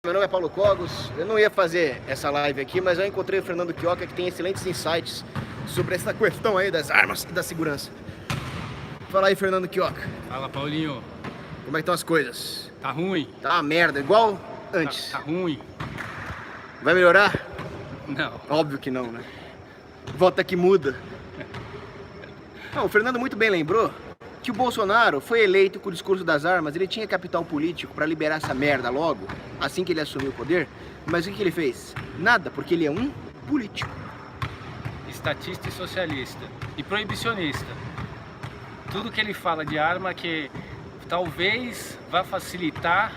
Meu nome é Paulo Cogos. Eu não ia fazer essa live aqui, mas eu encontrei o Fernando Quioca, que tem excelentes insights sobre essa questão aí das armas e da segurança. Fala aí, Fernando Quioca. Fala, Paulinho. Como é que estão as coisas? Tá ruim. Tá uma merda, igual antes. Tá ruim. Vai melhorar? Não. Óbvio que não, né? Volta que muda. Não, o Fernando muito bem lembrou que o Bolsonaro foi eleito com o discurso das armas. Ele tinha capital político para liberar essa merda logo, assim que ele assumiu o poder. Mas o que ele fez? Nada, porque ele é um político. Estatista e socialista. E proibicionista. Tudo que ele fala de arma que talvez vá facilitar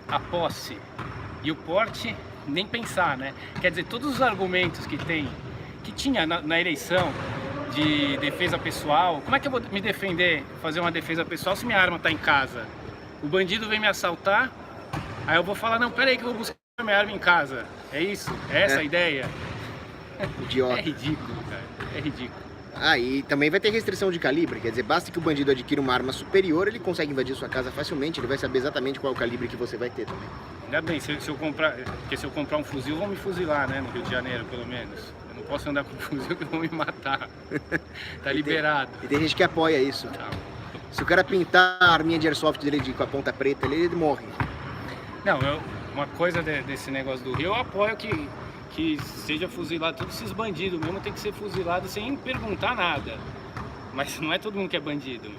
a posse. E o porte, nem pensar, né? Quer dizer, todos os argumentos que tinha na eleição de defesa pessoal, como é que eu vou me defender, fazer uma defesa pessoal se minha arma está em casa? O bandido vem me assaltar, aí eu vou falar, não, peraí que eu vou buscar minha arma em casa. É isso? É essa a ideia? Idiota. É ridículo, cara. É ridículo. Ah, e também vai ter restrição de calibre, quer dizer, basta que o bandido adquira uma arma superior, ele consegue invadir sua casa facilmente, ele vai saber exatamente qual é o calibre que você vai ter também. Ainda bem, se eu comprar, porque se eu comprar um fuzil, vão me fuzilar, né, no Rio de Janeiro, pelo menos. Eu não posso andar com um fuzil que vão me matar. Tá liberado. E tem gente que apoia isso. Tá. Se o cara pintar a arminha de airsoft dele com a ponta preta, ele morre. Não, uma coisa desse negócio do Rio, eu apoio que seja fuzilado, todos esses bandidos mesmo tem que ser fuzilado sem perguntar nada. Mas não é todo mundo que é bandido.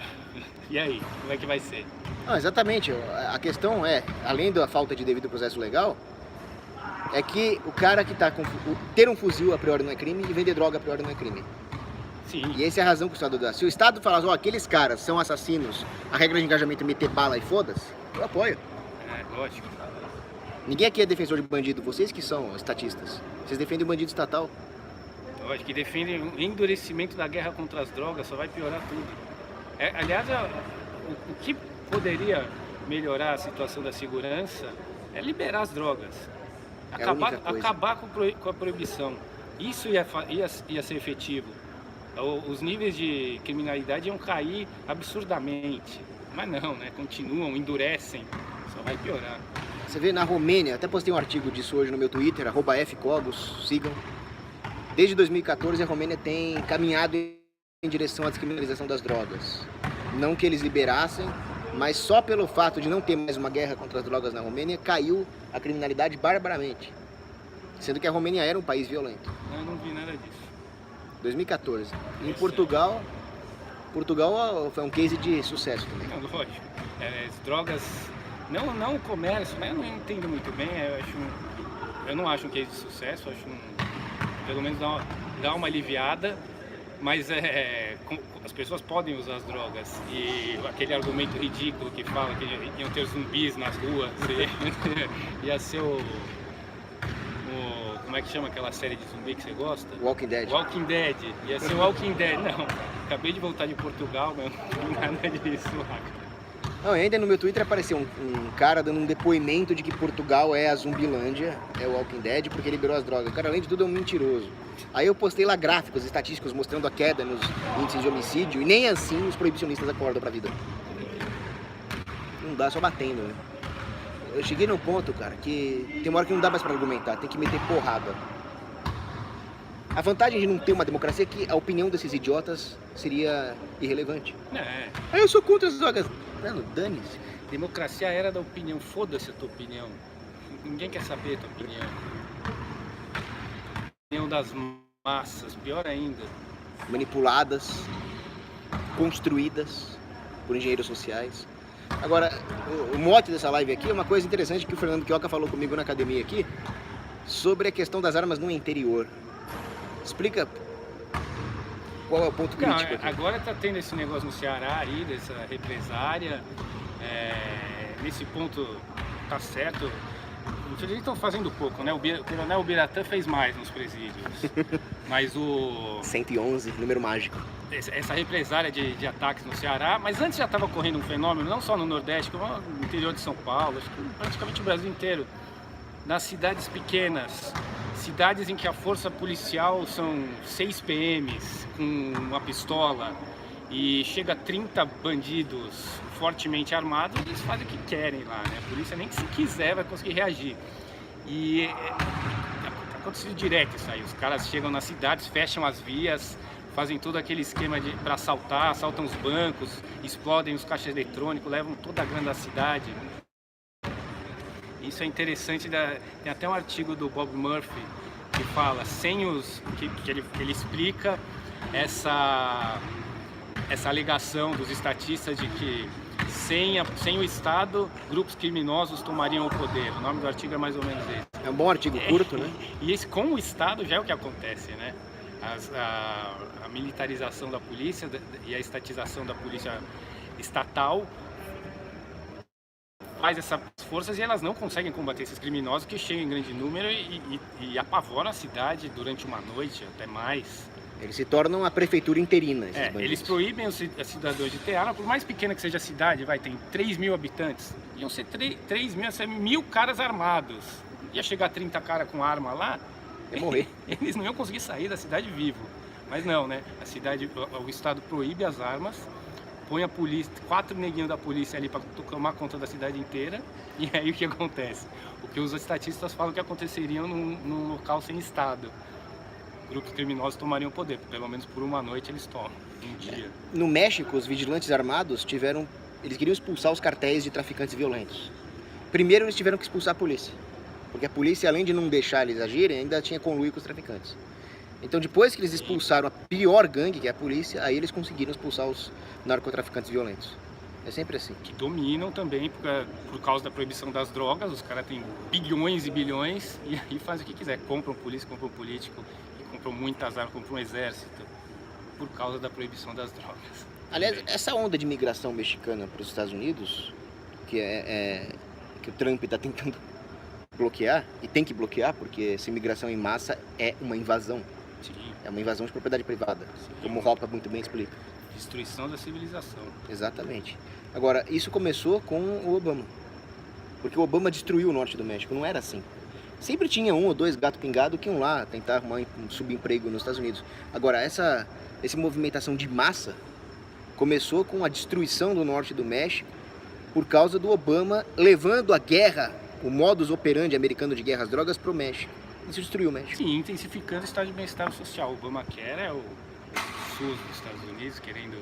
E aí, como é que vai ser? Não, exatamente. A questão é, além da falta de devido processo legal, é que o cara que tá com... ter um fuzil a priori não é crime e vender droga a priori não é crime. Sim. E essa é a razão que o Estado dá. Se o Estado falar, ó, aqueles caras são assassinos, a regra de engajamento é meter bala e foda-se, eu apoio. É, lógico. Ninguém aqui é defensor de bandido, vocês que são estatistas. Vocês defendem o bandido estatal. Lógico, que defendem o endurecimento da guerra contra as drogas, só vai piorar tudo. Aliás, o que poderia melhorar a situação da segurança é liberar as drogas. Acabar com a proibição. Isso ia ser efetivo. Os níveis de criminalidade iam cair absurdamente. Mas não, né? Continuam, endurecem, só vai piorar. Você vê na Romênia, até postei um artigo disso hoje no meu Twitter, @fcogos, sigam. Desde 2014 a Romênia tem caminhado em direção à descriminalização das drogas. Não que eles liberassem, mas só pelo fato de não ter mais uma guerra contra as drogas na Romênia, caiu a criminalidade barbaramente. Sendo que a Romênia era um país violento. Eu não vi nada disso. 2014. Em Portugal foi um case de sucesso também. Não, lógico. As drogas, não o comércio, né? Eu não entendo muito bem. Eu não acho um case de sucesso, pelo menos dá uma aliviada, mas as pessoas podem usar as drogas. E aquele argumento ridículo que fala que iam ter zumbis nas ruas, ia ser como é que chama aquela série de zumbi que você gosta? Walking Dead. Walking Dead. Ia ser Walking Dead. Não, acabei de voltar de Portugal, mas não vi nada disso lá. Não, ainda no meu Twitter apareceu um cara dando um depoimento de que Portugal é a Zumbilândia, é o Walking Dead, porque liberou as drogas. O cara, além de tudo, é um mentiroso. Aí eu postei lá gráficos estatísticos mostrando a queda nos índices de homicídio, e nem assim os proibicionistas acordam pra vida. Não dá, só batendo, né? Eu cheguei num ponto, cara, que tem uma hora que não dá mais pra argumentar, tem que meter porrada. A vantagem de não ter uma democracia é que a opinião desses idiotas seria irrelevante. Eu sou contra as drogas. Mano, dane-se. Democracia era da opinião, foda-se a tua opinião. Ninguém quer saber a tua opinião. Opinião das massas, pior ainda. Manipuladas, construídas por engenheiros sociais. Agora, o mote dessa live aqui é uma coisa interessante que o Fernando Quioca falou comigo na academia aqui, sobre a questão das armas no interior. Explica qual é o ponto crítico aqui. Agora tá tendo esse negócio no Ceará aí, dessa represária. Nesse ponto tá certo. Eles estão fazendo pouco, né? O Coronel Biratã fez mais nos presídios. Mas 111, número mágico. Essa represária de ataques no Ceará, mas antes já estava ocorrendo um fenômeno, não só no Nordeste, como no interior de São Paulo, acho que praticamente o Brasil inteiro. Nas cidades pequenas, cidades em que a força policial são 6 PMs com uma pistola e chega a 30 bandidos fortemente armados, eles fazem o que querem lá, né? A polícia nem se quiser vai conseguir reagir. E tá acontecendo direto isso aí, os caras chegam nas cidades, fecham as vias, fazem todo aquele esquema para assaltar, assaltam os bancos, explodem os caixas eletrônicos, levam toda a grana da cidade. Isso é interessante, tem até um artigo do Bob Murphy que fala, que ele explica essa alegação dos estatistas de que sem o Estado, grupos criminosos tomariam o poder. O nome do artigo é mais ou menos esse. É um bom artigo curto, né? E esse, com o Estado já é o que acontece, né? A militarização da polícia e a estatização da polícia estatal faz essas forças e elas não conseguem combater esses criminosos que chegam em grande número e apavoram a cidade durante uma noite, até mais. Eles se tornam a prefeitura interina, esses bandidos. Eles proíbem os cidadãos de ter arma, por mais pequena que seja a cidade, tem 3 mil habitantes. Iam ser 3 mil, 1.000 caras armados. Ia chegar 30 caras com arma lá, ia morrer. Eles não iam conseguir sair da cidade vivo. Mas não, né? O Estado proíbe as armas, põe a polícia, 4 neguinhos da polícia ali para tomar conta da cidade inteira. E aí o que acontece? O que os estatistas falam que aconteceria num local sem Estado. Grupos criminosos tomariam o poder, pelo menos por uma noite eles tomam, um dia. No México, os vigilantes armados eles queriam expulsar os cartéis de traficantes violentos. Primeiro eles tiveram que expulsar a polícia, porque a polícia, além de não deixar eles agirem, ainda tinha conluio com os traficantes. Então depois que eles expulsaram a pior gangue, que é a polícia, aí eles conseguiram expulsar os narcotraficantes violentos. É sempre assim. Que dominam também por causa da proibição das drogas, os caras têm bilhões e bilhões e aí fazem o que quiser, compram polícia, compram político, compram muitas armas, compram um exército, por causa da proibição das drogas. Aliás, essa onda de migração mexicana para os Estados Unidos, que que o Trump está tentando bloquear, e tem que bloquear, porque essa imigração em massa é uma invasão. Sim. É uma invasão de propriedade privada, como o Hoppe muito bem explica. Destruição da civilização. Exatamente. Agora, isso começou com o Obama, porque o Obama destruiu o norte do México, não era assim. Sempre tinha 1 ou 2 gato pingado que iam lá tentar arrumar um subemprego nos Estados Unidos. Agora, essa movimentação de massa começou com a destruição do norte do México por causa do Obama levando a guerra, o modus operandi americano de guerra às drogas, para o México. Isso destruiu o México. Sim, intensificando o estado de bem-estar social. O Obamacare é o SUS dos Estados Unidos, querendo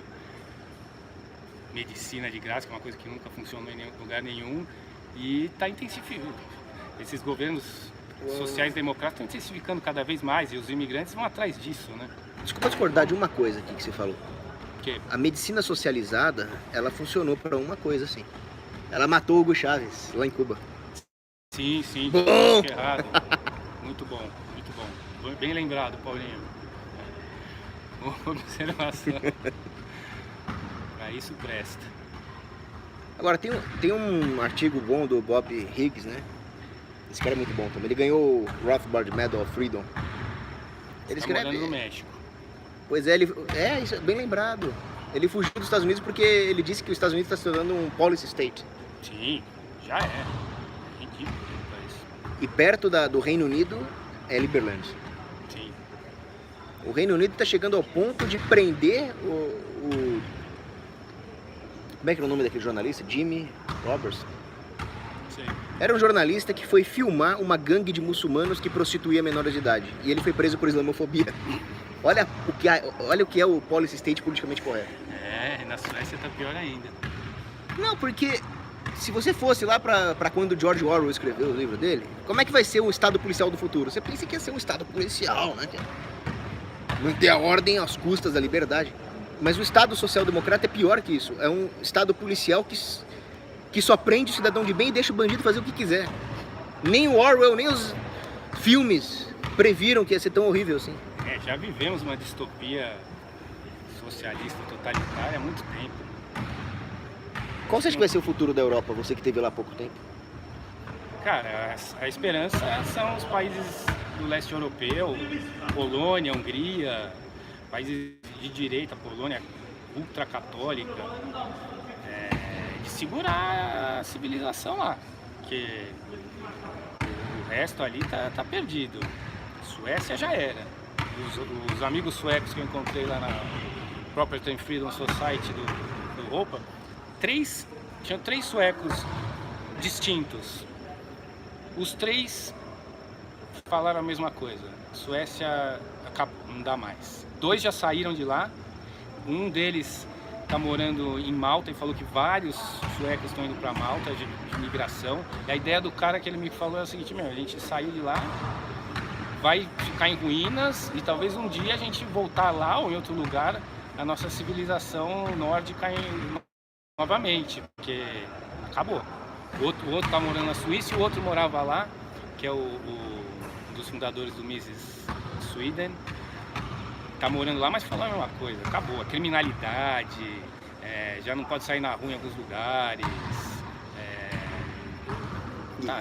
medicina de graça, que é uma coisa que nunca funcionou em lugar nenhum, e está intensificando. Esses governos sociais-democratas estão intensificando cada vez mais e os imigrantes vão atrás disso, né? Desculpa discordar de uma coisa aqui que você falou. Que? A medicina socializada, ela funcionou para uma coisa, assim. Ela matou o Hugo Chávez, lá em Cuba. Sim, bom. Errado. Muito bom, muito bom. Bem lembrado, Paulinho. Observação. Para isso presta. Agora, tem um artigo bom do Bob Higgs, né? Esse cara é muito bom também. Ele ganhou o Rothbard Medal of Freedom. Ele escreve morando no México. Pois é, isso é bem lembrado. Ele fugiu dos Estados Unidos porque ele disse que os Estados Unidos está se tornando um policy state. Sim, já é. Ridículo isso. E perto do Reino Unido é Liberland. Sim. O Reino Unido está chegando ao ponto de prender como é que era o nome daquele jornalista? Jimmy Robertson. Sim. Era um jornalista que foi filmar uma gangue de muçulmanos que prostituía menores de idade. E ele foi preso por islamofobia. Olha o que é o policy state politicamente correto. Na Suécia tá pior ainda. Não, porque se você fosse lá pra quando George Orwell escreveu o livro dele, como é que vai ser o estado policial do futuro? Você pensa que ia ser um estado policial, né? Manter a ordem às custas da liberdade. Mas o estado social-democrata é pior que isso. É um estado policial que só prende o cidadão de bem e deixa o bandido fazer o que quiser. Nem o Orwell, nem os filmes previram que ia ser tão horrível assim. Já vivemos uma distopia socialista totalitária há muito tempo. Qual você acha que vai ser o futuro da Europa, você que esteve lá há pouco tempo? Cara, a esperança são os países do leste europeu, Polônia, Hungria, países de direita, Polônia ultracatólica, de segurar a civilização lá, porque o resto ali tá perdido. Suécia já era. Os amigos suecos que eu encontrei lá na Property and Freedom Society do Opa, 3 tinha 3 suecos distintos. Os 3 falaram a mesma coisa. Suécia acabou, não dá mais. 2 já saíram de lá. Um deles está morando em Malta e falou que vários suecos estão indo para Malta de migração. E a ideia do cara que ele me falou é o seguinte: a gente saiu de lá, vai ficar em ruínas e talvez um dia a gente voltar lá ou em outro lugar, a nossa civilização nórdica novamente, porque acabou. O outro está morando na Suíça e o outro morava lá, que é um dos fundadores do Mises Sweden. Tá morando lá, mas falando a mesma coisa. Acabou. A criminalidade, já não pode sair na rua em alguns lugares.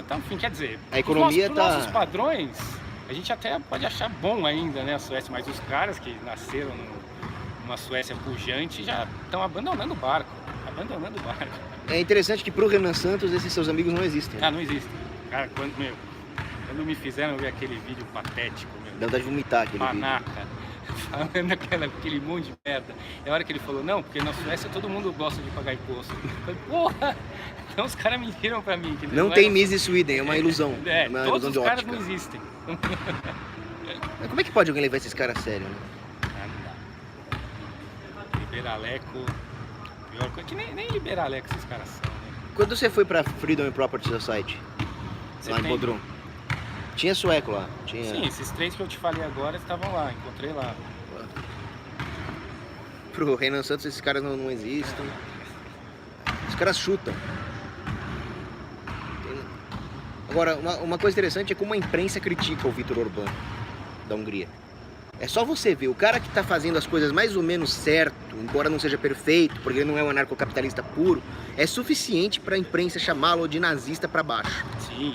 Tá, enfim, quer dizer, a economia os nossos padrões, a gente até pode achar bom ainda, né, a Suécia, mas os caras que nasceram numa Suécia pujante já estão abandonando o barco. É interessante que pro Renan Santos esses seus amigos não existem. Ah, não existem. Cara, quando me fizeram ver aquele vídeo patético, dá vontade de vomitar aquele panaca, vídeo. Falando aquele monte de merda. É a hora que ele falou, não, porque na Suécia todo mundo gosta de pagar imposto. Eu falei, porra! Então os caras mentiram pra mim. Que não tem Mises Sweden, é uma ilusão. Uma todos ilusão os de caras ótica. não existem. Mas como é que pode alguém levar esses caras a sério, né? Não dá. Liberaleco, pior coisa, que nem liberaleco esses caras são, né? Quando você foi pra Freedom and Property Society, lá em Bodrum, tinha sueco lá? Tinha... Sim, esses 3 que eu te falei agora estavam lá, encontrei lá. Pro Renan Santos esses caras não existem. Os caras chutam. Agora, uma coisa interessante é como a imprensa critica o Viktor Orbán, da Hungria. É só você ver, o cara que tá fazendo as coisas mais ou menos certo, embora não seja perfeito, porque ele não é um anarcocapitalista puro, é suficiente pra imprensa chamá-lo de nazista pra baixo. Sim.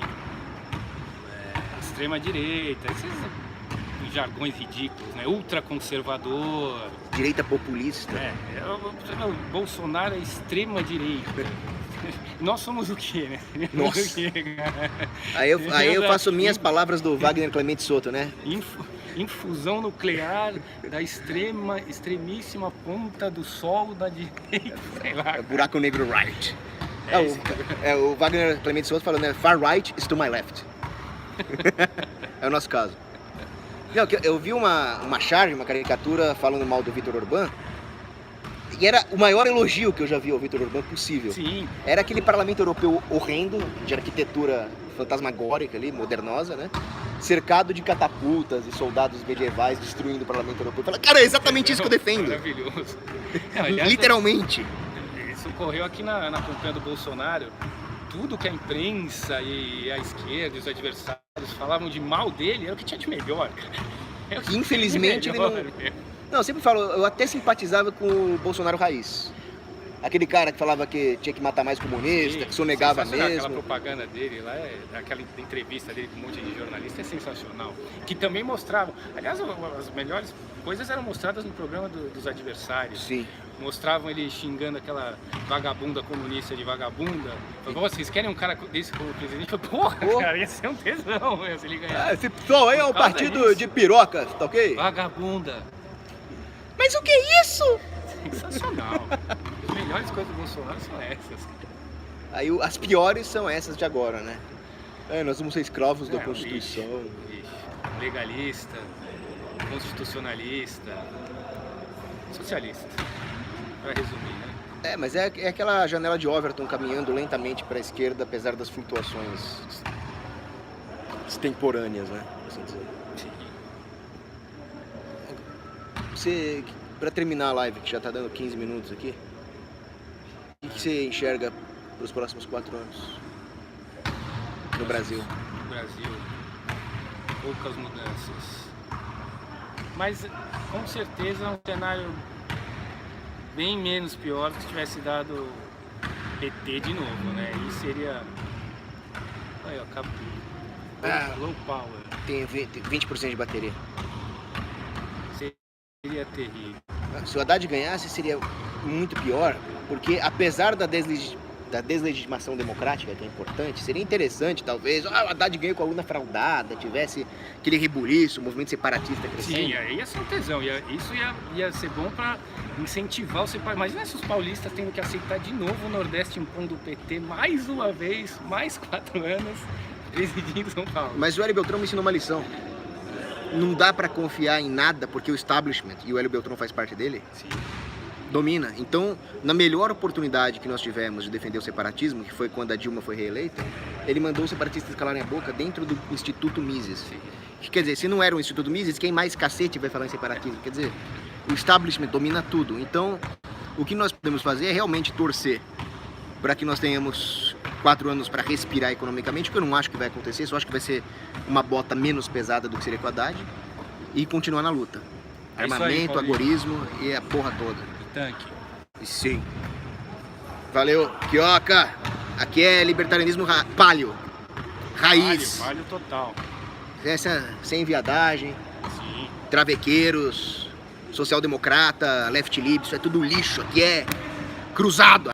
Extrema direita, esses jargões ridículos, né? Ultraconservador. Direita populista. O Bolsonaro é extrema direita. Nós somos o quê, né? Nossa. Aí eu faço minhas palavras do Wagner Clemente Soto, né? Infusão nuclear da extremíssima ponta do sol da direita, sei lá. É buraco negro right. O Wagner Clemente Soto falando, né? Far right is to my left. É o nosso caso. Não, eu vi uma charge, uma caricatura falando mal do Viktor Orbán. E era o maior elogio que eu já vi ao Viktor Orbán possível. Sim. Era aquele parlamento europeu horrendo, de arquitetura fantasmagórica ali, modernosa, né? Cercado de catapultas e soldados medievais destruindo o parlamento europeu. Fala, cara, é exatamente isso que eu defendo. Maravilhoso. Literalmente. Isso ocorreu aqui na campanha do Bolsonaro. Tudo que a imprensa e a esquerda e os adversários falavam de mal dele era o que tinha de melhor, cara. Infelizmente ele não... Não, eu sempre falo, eu até simpatizava com o Bolsonaro raiz. Aquele cara que falava que tinha que matar mais comunista, que sonegava mesmo. Aquela propaganda dele lá, aquela entrevista dele com um monte de jornalista é sensacional. Que também mostrava, aliás, as melhores coisas eram mostradas no programa dos adversários. Sim. Mostravam ele xingando aquela vagabunda comunista de vagabunda. Falavam, vocês querem um cara desse como presidente? Eu falei, porra, cara, ia ser um tesão se ele ganhar. Esse pessoal aí é um partido de pirocas, tá ok? Vagabunda. Mas o que é isso? Sensacional. As melhores coisas do Bolsonaro são essas. Aí as piores são essas de agora, né? Nós vamos ser escravos da Constituição. Legalista, constitucionalista, socialista. Pra resumir, né? Mas é aquela janela de Overton caminhando lentamente para a esquerda, apesar das flutuações extemporâneas, né? Assim dizer. Você, pra terminar a live, que já tá dando 15 minutos aqui, o que você enxerga pros próximos 4 anos no Brasil? No Brasil, poucas mudanças. Mas, com certeza, é um cenário bem menos pior se tivesse dado PT de novo, né? E seria... Aí, ó, acabou. Low power. Tem 20% de bateria. Seria terrível. Se o Haddad ganhasse, seria muito pior, porque apesar da da deslegitimação democrática, que é importante. Seria interessante, talvez, o Haddad ganhou com a urna fraudada, tivesse aquele rebuliço, o movimento separatista crescendo. Sim, aí ia ser um tesão. Isso ia ser bom para incentivar o separatismo. Imagina se os paulistas tendo que aceitar de novo o Nordeste impondo o PT mais uma vez, mais 4 anos, presidindo São Paulo. Mas o Hélio Beltrão me ensinou uma lição. Não dá pra confiar em nada, porque o establishment, e o Hélio Beltrão faz parte dele, Sim. domina. Então, na melhor oportunidade que nós tivemos de defender o separatismo, que foi quando a Dilma foi reeleita, ele mandou os separatistas calarem a boca dentro do Instituto Mises. Sim. Que, quer dizer, se não era o Instituto Mises, quem mais cacete vai falar em separatismo? Quer dizer, o establishment domina tudo. Então, o que nós podemos fazer é realmente torcer para que nós tenhamos 4 anos para respirar economicamente, o que eu não acho que vai acontecer, só acho que vai ser uma bota menos pesada do que seria com a Haddad, e continuar na luta. É isso aí, Armamento, Paulinho. agorismo e a porra toda. Tanque. Sim. Valeu, Quioca. Aqui é libertarianismo palio. Raiz. Falho total. Essa sem viadagem, Sim. travequeiros, social-democrata, left lib, isso é tudo lixo. Aqui é cruzado.